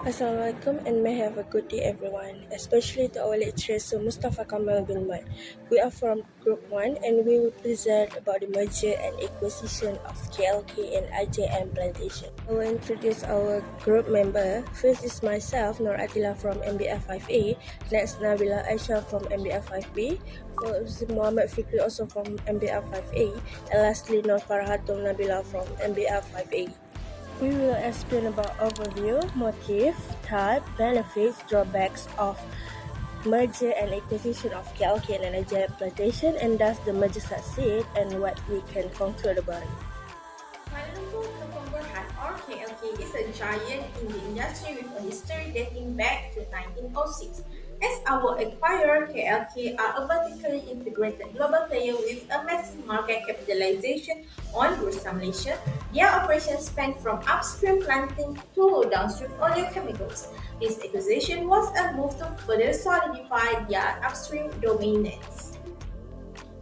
Assalamualaikum and may have a good day everyone, especially to our lecturers Mustafa, Kamal bin Mat. We are from Group 1 and we will present about the merger and acquisition of KLK and AZMAN Plantation. I will introduce our group member. First is myself, ATHILAH from MBF 5A, next NABILA AISYAH from MBF 5B, followed Muhammad FIKRI also from MBF 5A, and lastly NORFARAHATUL NABILA from MBF 5A. We will explain about overview, motive, type, benefits, drawbacks of merger and acquisition of KLK and AZMAN Plantation, and does the merger succeed, and what we can conclude about it. Plantation or KLK is a giant in the industry with a history dating back to 1906. As our acquirer, KLK are a vertically integrated global player with a massive market capitalization on Bursa Malaysia. Their operations span from upstream planting to downstream oleochemicals. This acquisition was a move to further solidify their upstream dominance.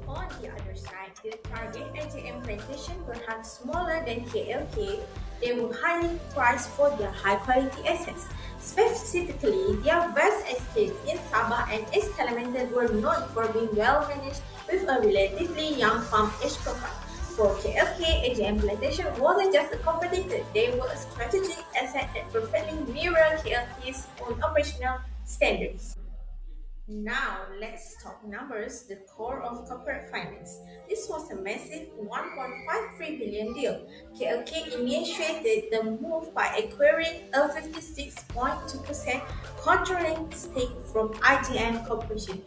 On the other side, the target ATM Plantation were smaller than KLK. They were highly priced for their high-quality assets. Specifically, their vast estates in Sabah and East Kalimantan were known for being well-managed with a relatively young farm age profile. For KLK, ATM Plantation wasn't just a competitor, they were a strategic asset that perfectly mirrored KLK's own operational standards. Now, let's talk numbers, the core of corporate finance. This was a massive 1.53 billion deal. KLK initiated the move by acquiring a 56.2% controlling stake from IGM Corporation.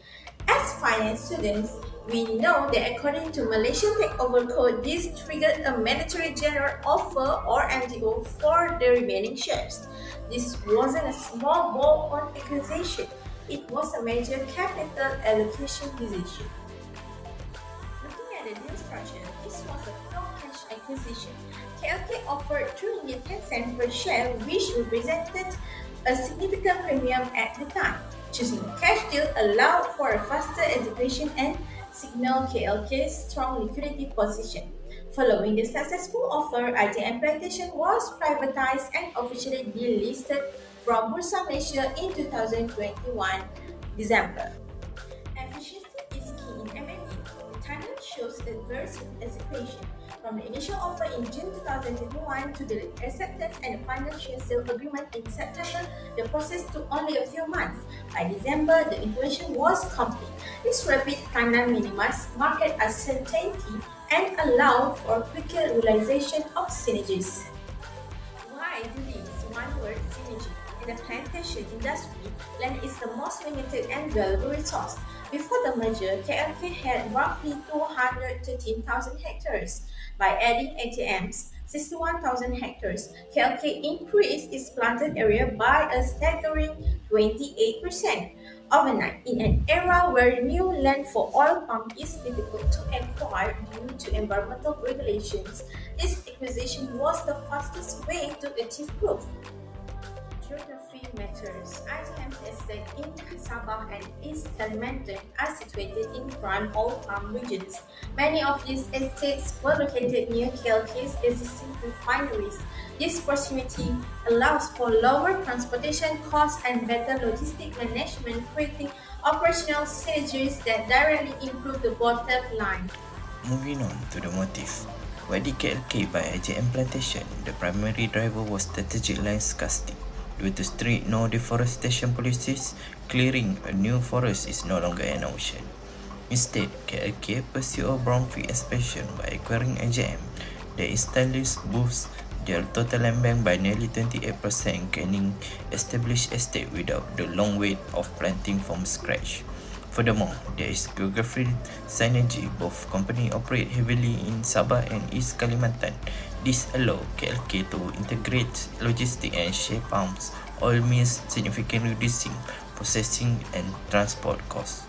As finance students, we know that according to Malaysian Takeover Code, this triggered a mandatory general offer or MGO for the remaining shares. This wasn't a small bolt-on acquisition. It was a major capital allocation decision. Looking at the deal structure, this was a pure cash acquisition. KLK offered 2.10 Ringgit per share, which represented a significant premium at the time. Choosing a cash deal allowed for a faster execution and signaled KLK's strong liquidity position. Following the successful offer, IGM Plantation was privatized and officially delisted from Bursa Malaysia in 2021 December. Efficiency is key in M&A. The timeline shows adverse execution. From the initial offer in June 2021 to the acceptance and the final share sale agreement in September, the process took only a few months. By December, the integration was complete. This rapid timeline minimized market uncertainty and allowed for quicker realization of synergies. Why do this? One word, synergy. In the plantation industry, land is the most limited and valuable resource. Before the merger, KLK had roughly 213,000 hectares. By adding ATMs, 61,000 hectares, KLK increased its planted area by a staggering 28%. Overnight, in an era where new land for oil palm is difficult to acquire due to environmental regulations, this acquisition was the fastest way to achieve growth. Geography matters. IGM's estates in Sabah and East Kalimantan are situated in prime oil palm regions. Many of these estates were located near KLK's existing refineries. This proximity allows for lower transportation costs and better logistic management, creating operational synergies that directly improve the bottom line. Moving on to the motive. Why did KLK buy ATM Plantation? The primary driver was strategic land scarcity. Due to strict no deforestation policies, clearing a new forest is no longer an option. Instead, KLK pursued a brownfield expansion by acquiring AGM. The established boosts their total land bank by nearly 28%, gaining established estate without the long wait of planting from scratch. Furthermore, there is geographic synergy. Both companies operate heavily in Sabah and East Kalimantan. This allows KLK to integrate logistics and share palms, oil mills, significantly reducing processing and transport costs.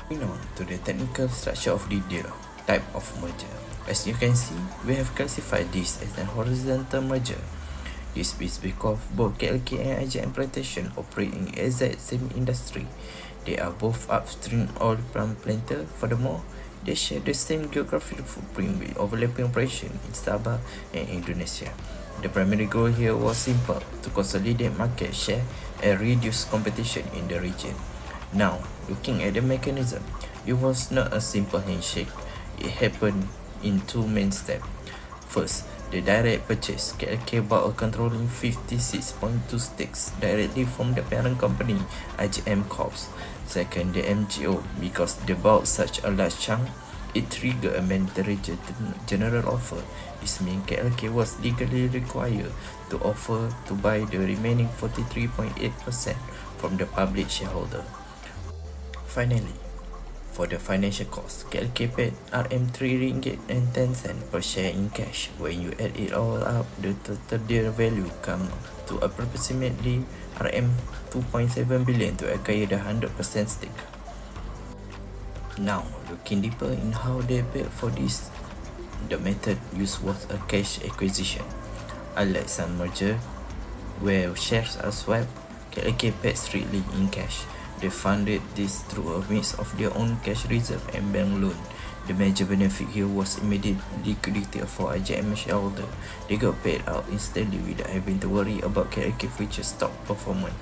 Moving on to the technical structure of the deal, type of merger. As you can see, we have classified this as a horizontal merger. This is because both KLK and IGM Plantation operate in the exact same industry. They are both upstream oil palm planter. Furthermore, they share the same geographical footprint with overlapping operations in Sabah and Indonesia. The primary goal here was simple: to consolidate market share and reduce competition in the region. Now, looking at the mechanism, it was not a simple handshake. It happened in two main steps. First, the direct purchase. KLK bought a controlling 56.2 stakes directly from the parent company, IGM Corps. Second, the MGO. Because they bought such a large chunk, it triggered a mandatory general offer. This means KLK was legally required to offer to buy the remaining 43.8% from the public shareholder. Finally, for the financial cost, KLK paid RM3.10 per share in cash. When you add it all up, the total deal value comes to approximately RM2.7 billion to acquire the 100% stake. Now, looking deeper in how they paid for this, the method used was a cash acquisition. Unlike some merger, where shares are swapped, KLK paid strictly in cash. They funded this through a mix of their own cash reserve and bank loan. The major benefit here was immediate liquidity for IGM shareholder. They got paid out instantly without having to worry about KLK future stock performance.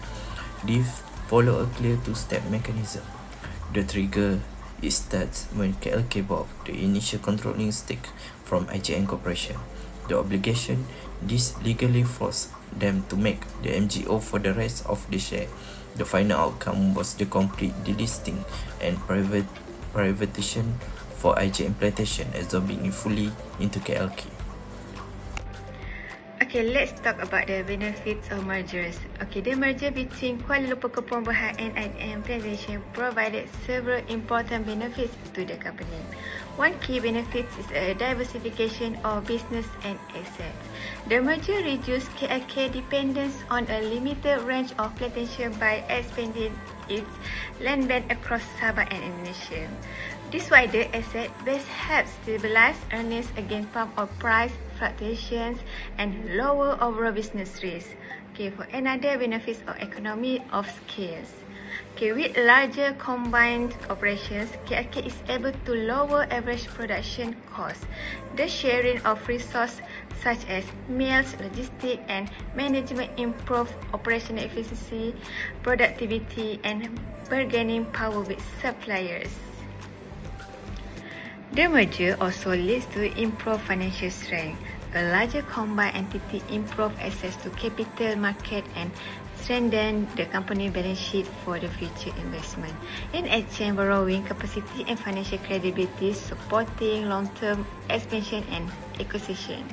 This follow a clear two-step mechanism. The trigger starts when KLK bought the initial controlling stake from IGM Corporation. The obligation, this legally forced them to make the MGO for the rest of the share. The final outcome was the complete delisting and privatization for IGM Plantation, absorbing it fully into KLK. Okay, let's talk about the benefits of mergers. Okay, the merger between Kuala Lumpur Kepong Berhad and IGM Plantation provided several important benefits to the company. One key benefit is a diversification of business and assets. The merger reduced KLK dependence on a limited range of plantation by expanding its land bank across Sabah and Indonesia. This wider asset base helps stabilize earnings against palm oil price fluctuations and lower overall business risk. Okay, for another benefits of economy of scales. Okay, with larger combined operations, KLK is able to lower average production costs. The sharing of resources such as mills, logistics, and management improve operational efficiency, productivity, and bargaining power with suppliers. The merger also leads to improved financial strength. A larger combined entity improves access to capital market and strengthen the company balance sheet for the future investment. In exchange, borrowing capacity and financial credibility, supporting long-term expansion and acquisition.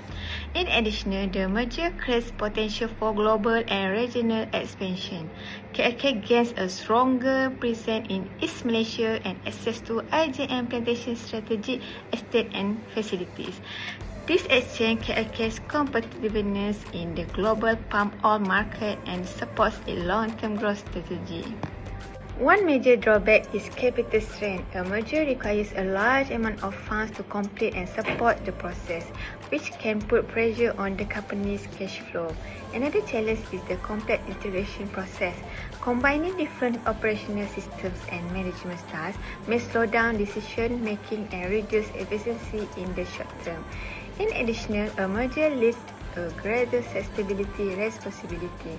In addition, the merger creates potential for global and regional expansion. KLK gains a stronger presence in East Malaysia and access to IGM Plantation strategic estate and facilities. This extends KLK's competitiveness in the global palm oil market and supports its long-term growth strategy. One major drawback is capital strain. A merger requires a large amount of funds to complete and support the process, which can put pressure on the company's cash flow. Another challenge is the complex integration process. Combining different operational systems and management styles may slow down decision making and reduce efficiency in the short term. In addition, a merger leads a greater sustainability responsibility.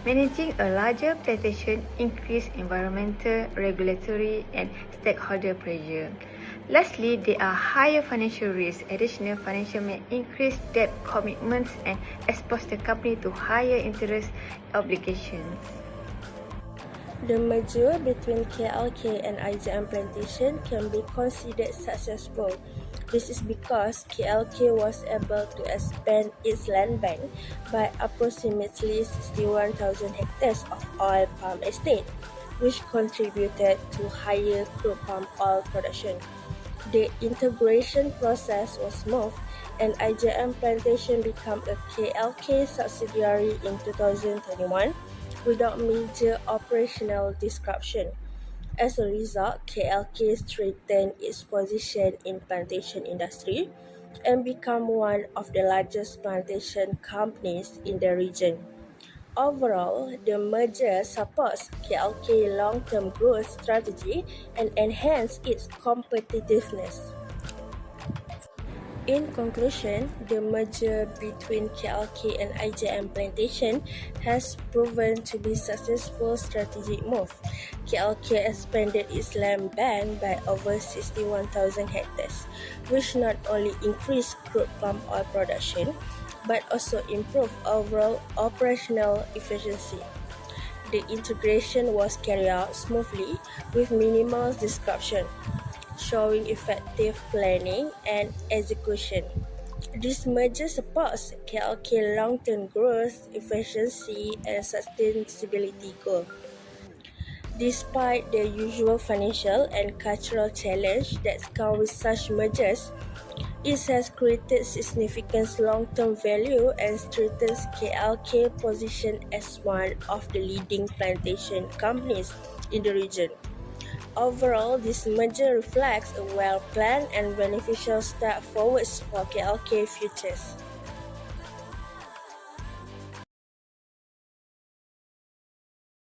Managing a larger plantation increases environmental, regulatory, and stakeholder pressure. Lastly, there are higher financial risks. Additional financial may increase debt commitments and expose the company to higher interest obligations. The merger between KLK and IGM Plantation can be considered successful. This is because KLK was able to expand its land bank by approximately 61,000 hectares of oil palm estate, which contributed to higher crude palm oil production. The integration process was smooth, and IGM Plantation became a KLK subsidiary in 2021 without major operational disruption. As a result, KLK strengthened its position in plantation industry and became one of the largest plantation companies in the region. Overall, the merger supports KLK's long-term growth strategy and enhances its competitiveness. In conclusion, the merger between KLK and IJM Plantation has proven to be a successful strategic move. KLK expanded its land bank by over 61,000 hectares, which not only increased crude palm oil production, but also improved overall operational efficiency. The integration was carried out smoothly with minimal disruption, showing effective planning and execution. This merger supports KLK long-term growth, efficiency, and sustainability goals. Despite the usual financial and cultural challenge that come with such mergers, it has created significant long-term value and strengthens KLK position as one of the leading plantation companies in the region. Overall, this merger reflects a well-planned and beneficial step forward for KLK futures.